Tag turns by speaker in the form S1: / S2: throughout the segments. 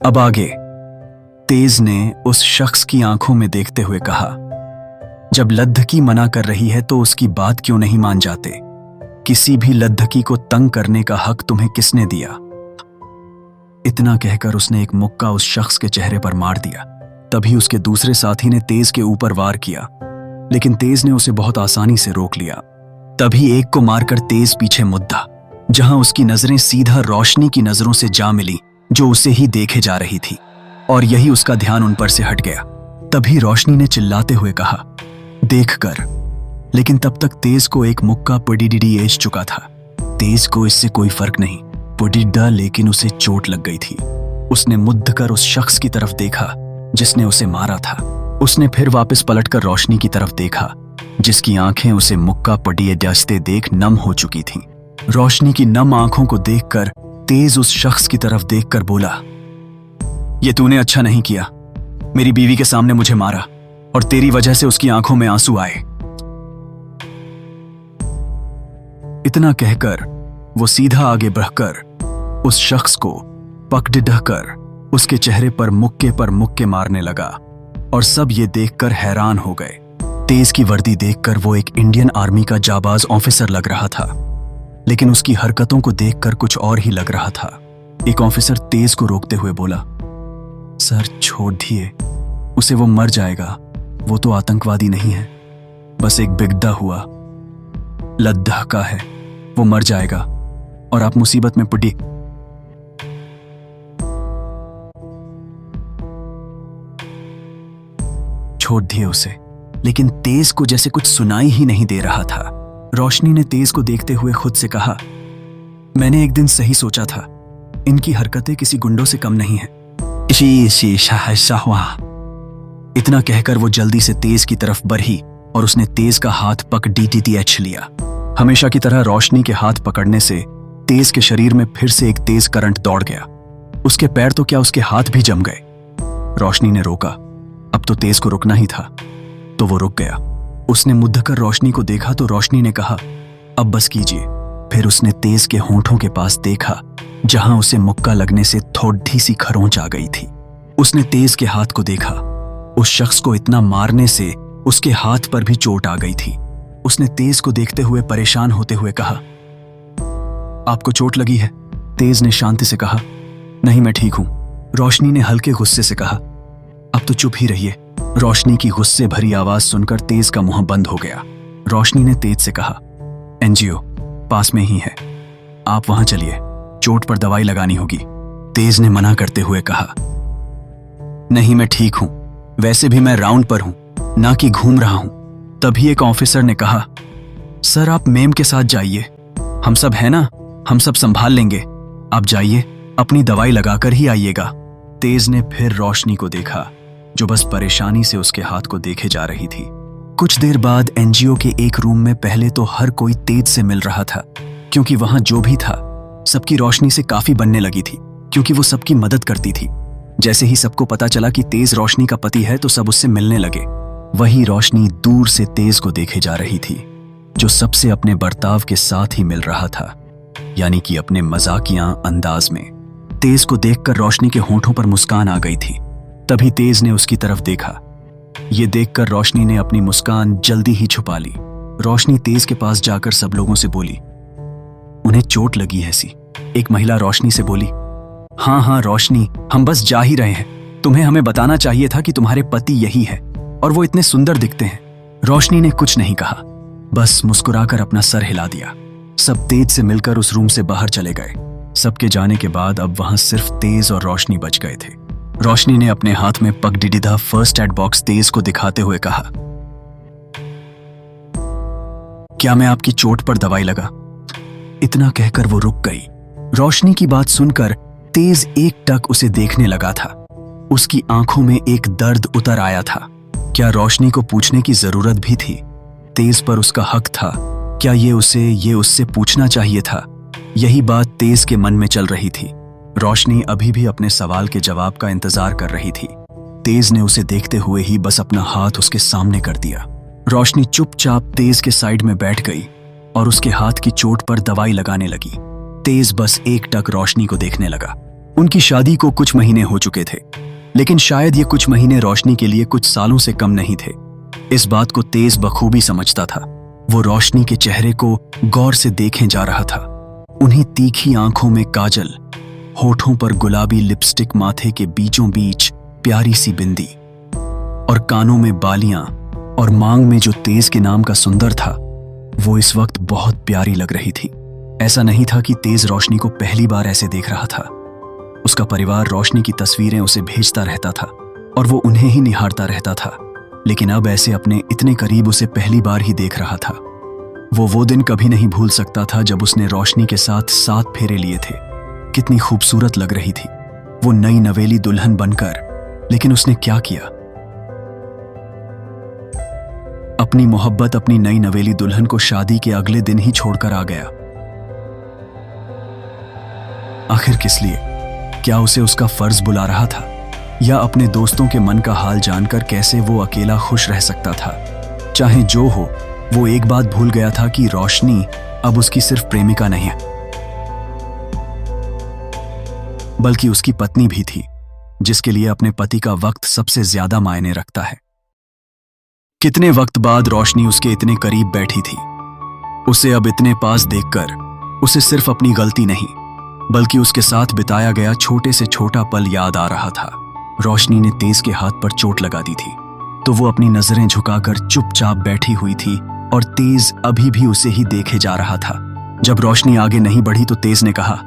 S1: अब आगे। तेज ने उस शख्स की आंखों में देखते हुए कहा, जब लद्दकी मना कर रही है तो उसकी बात क्यों नहीं मान जाते? किसी भी लद्दकी को तंग करने का हक तुम्हें किसने दिया? इतना कहकर उसने एक मुक्का उस शख्स के चेहरे पर मार दिया। तभी उसके दूसरे साथी ने तेज के ऊपर वार किया, लेकिन तेज ने उसे बहुत आसानी से रोक लिया। तभी एक को मारकर तेज पीछे मुद्दा, जहां उसकी नजरें सीधा रोशनी की नजरों से जा मिली, जो उसे ही देखे जा रही थी, और यही उसका ध्यान उन पर से हट गया। तभी रोशनी ने चिल्लाते हुए कहा, देखकर। लेकिन तब तक तेज को एक मुक्का पुडिडी एज चुका था। तेज को इससे कोई फर्क नहीं पुडिड्डा, लेकिन उसे चोट लग गई थी। उसने मुद्द कर उस शख्स की तरफ देखा जिसने उसे मारा था। उसने फिर वापस पलटकर रोशनी की तरफ देखा, जिसकी आंखें उसे मुक्का पड़िए डसते देख नम हो चुकी थीं। रोशनी की नम आंखों को देखकर तेज उस शख्स की तरफ देखकर बोला, ये तूने अच्छा नहीं किया। मेरी बीवी के सामने मुझे मारा और तेरी वजह से उसकी आंखों में आंसू आए। इतना कहकर वो सीधा आगे बढ़कर उस शख्स को पकड़ उसके चेहरे पर मुक्के मारने लगा, और सब ये देखकर हैरान हो गए। तेज की वर्दी देखकर वो एक इंडियन आर्मी का जाबाज ऑफिसर लग रहा था, लेकिन उसकी हरकतों को देखकर कुछ और ही लग रहा था। एक ऑफिसर तेज को रोकते हुए बोला, सर छोड़ दिए उसे, वो मर जाएगा। वो तो आतंकवादी नहीं है, बस एक बिगड़ा हुआ लद्दाखा है। वो मर जाएगा और आप मुसीबत में पड़ी। छोड़ दिए उसे, लेकिन तेज को जैसे कुछ सुनाई ही नहीं दे रहा था। रोशनी ने तेज को देखते हुए खुद से कहा, मैंने एक दिन सही सोचा था, इनकी हरकतें किसी गुंडों से कम नहीं है। इतना कहकर वो जल्दी से तेज की तरफ बढ़ी और उसने तेज का हाथ पकड़ लिया। हमेशा की तरह रोशनी के हाथ पकड़ने से तेज के शरीर में फिर से एक तेज करंट दौड़ गया। उसके पैर तो क्या, उसके हाथ भी जम गए। रोशनी ने रोका, अब तो तेज को रुकना ही था, तो वो रुक गया। उसने मुद्द कर रोशनी को देखा तो रोशनी ने कहा, अब बस कीजिए। फिर उसने तेज के होंठों के पास देखा, जहां उसे मुक्का लगने से थोड़ी सी खरोंच आ गई थी। उसने तेज के हाथ को देखा। उस शख्स को इतना मारने से उसके हाथ पर भी चोट आ गई थी। उसने तेज को देखते हुए परेशान होते हुए कहा, आपको चोट लगी है? तेज ने शांति से कहा, नहीं मैं ठीक हूं। रोशनी ने हल्के गुस्से से कहा, अब तो चुप ही रहिए। रोशनी की गुस्से भरी आवाज सुनकर तेज का मुंह बंद हो गया। रोशनी ने तेज से कहा, एनजीओ पास में ही है, आप वहां चलिए, चोट पर दवाई लगानी होगी। तेज ने मना करते हुए कहा, नहीं मैं ठीक हूं, वैसे भी मैं राउंड पर हूं, ना कि घूम रहा हूं। तभी एक ऑफिसर ने कहा, सर आप मेम के साथ जाइए, हम सब है ना, हम सब संभाल लेंगे। आप जाइए, अपनी दवाई लगाकर ही आइएगा। तेज ने फिर रोशनी को देखा, जो बस परेशानी से उसके हाथ को देखे जा रही थी। कुछ देर बाद एनजीओ के एक रूम में पहले तो हर कोई तेज से मिल रहा था, क्योंकि वहां जो भी था सबकी रोशनी से काफी बनने लगी थी, क्योंकि वो सबकी मदद करती थी। जैसे ही सबको पता चला कि तेज रोशनी का पति है तो सब उससे मिलने लगे। वही रोशनी दूर से तेज को देखे जा रही थी, जो सबसे अपने बर्ताव के साथ ही मिल रहा था, यानी कि अपने मजाकिया अंदाज में। तेज को देखकर रोशनी के होंठों पर मुस्कान आ गई थी। तभी तेज ने उसकी तरफ देखा। ये देखकर रोशनी ने अपनी मुस्कान जल्दी ही छुपा ली। रोशनी तेज के पास जाकर सब लोगों से बोली, उन्हें चोट लगी है सी। एक महिला रोशनी से बोली, हाँ रोशनी, हम बस जा ही रहे हैं, तुम्हें हमें बताना चाहिए था कि तुम्हारे पति यही है और वो इतने सुंदर दिखते हैं। रोशनी ने कुछ नहीं कहा, बस मुस्कुराकर अपना सर हिला दिया। सब तेज से मिलकर उस रूम से बाहर चले गए। सबके जाने के बाद अब वहां सिर्फ तेज और रोशनी बच गए थे। रोशनी ने अपने हाथ में पगडिडिदा फर्स्ट एड बॉक्स तेज को दिखाते हुए कहा, क्या मैं आपकी चोट पर दवाई लगा? इतना कहकर वो रुक गई। रोशनी की बात सुनकर तेज एकटक उसे देखने लगा था। उसकी आंखों में एक दर्द उतर आया था। क्या रोशनी को पूछने की जरूरत भी थी? तेज पर उसका हक था। क्या ये उससे पूछना चाहिए था? यही बात तेज के मन में चल रही थी। रोशनी अभी भी अपने सवाल के जवाब का इंतजार कर रही थी। तेज ने उसे देखते हुए ही बस अपना हाथ उसके सामने कर दिया। रोशनी चुपचाप तेज के साइड में बैठ गई और उसके हाथ की चोट पर दवाई लगाने लगी। तेज बस एकटक रोशनी को देखने लगा। उनकी शादी को कुछ महीने हो चुके थे, लेकिन शायद ये कुछ महीने रोशनी के लिए कुछ सालों से कम नहीं थे। इस बात को तेज बखूबी समझता था। वो रोशनी के चेहरे को गौर से देखे जा रहा था। उन्हीं तीखी आंखों में काजल, होठों पर गुलाबी लिपस्टिक, माथे के बीचों बीच प्यारी सी बिंदी और कानों में बालियां और मांग में जो तेज के नाम का सुंदर था, वो इस वक्त बहुत प्यारी लग रही थी। ऐसा नहीं था कि तेज रोशनी को पहली बार ऐसे देख रहा था। उसका परिवार रोशनी की तस्वीरें उसे भेजता रहता था और वो उन्हें ही निहारता रहता था, लेकिन अब ऐसे अपने इतने करीब उसे पहली बार ही देख रहा था। वो दिन कभी नहीं भूल सकता था जब उसने रोशनी के साथ 7 फेरे लिए थे। कितनी खूबसूरत लग रही थी वो नई नवेली दुल्हन बनकर। लेकिन उसने क्या किया? अपनी मोहब्बत, अपनी नई नवेली दुल्हन को शादी के अगले दिन ही छोड़कर आ गया। आखिर किस लिए? क्या उसे उसका फर्ज बुला रहा था, या अपने दोस्तों के मन का हाल जानकर कैसे वो अकेला खुश रह सकता था? चाहे जो हो, वो एक बात भूल गया था कि रोशनी अब उसकी सिर्फ प्रेमिका नहीं है, बल्कि उसकी पत्नी भी थी, जिसके लिए अपने पति का वक्त सबसे ज्यादा मायने रखता है। कितने वक्त बाद रोशनी उसके इतने करीब बैठी थी। उसे अब इतने पास देखकर उसे सिर्फ अपनी गलती नहीं, बल्कि उसके साथ बिताया गया छोटे से छोटा पल याद आ रहा था। रोशनी ने तेज के हाथ पर चोट लगा दी थी, तो वो अपनी नजरें झुकाकर चुपचाप बैठी हुई थी और तेज अभी भी उसे ही देखे जा रहा था। जब रोशनी आगे नहीं बढ़ी तो तेज ने कहा,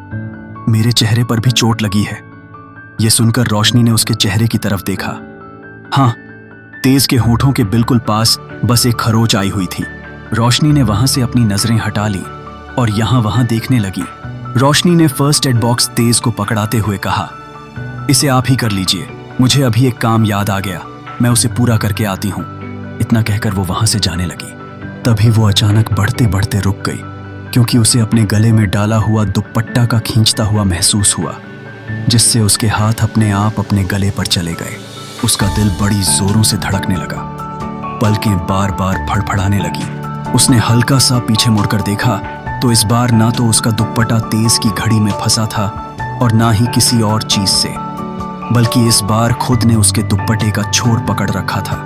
S1: मेरे चेहरे पर भी चोट लगी है। यह सुनकर रोशनी ने उसके चेहरे की तरफ देखा। हाँ, तेज के होठों के बिल्कुल पास बस एक खरोंच आई हुई थी। रोशनी ने वहां से अपनी नजरें हटा ली और यहां वहां देखने लगी। रोशनी ने फर्स्ट एड बॉक्स तेज को पकड़ाते हुए कहा, इसे आप ही कर लीजिए, मुझे अभी एक काम याद आ गया, मैं उसे पूरा करके आती हूँ। इतना कहकर वो वहां से जाने लगी। तभी वो अचानक बढ़ते बढ़ते रुक गई, क्योंकि उसे अपने गले में डाला हुआ दुपट्टा का खींचता हुआ महसूस हुआ, जिससे उसके हाथ अपने आप अपने गले पर चले गए। उसका दिल बड़ी जोरों से धड़कने लगा, पलकें बार बार फड़फड़ाने लगी। उसने हल्का सा पीछे मुड़कर देखा तो इस बार ना तो उसका दुपट्टा तेज की घड़ी में फंसा था और ना ही किसी और चीज से, बल्कि इस बार खुद ने उसके दुपट्टे का छोर पकड़ रखा था।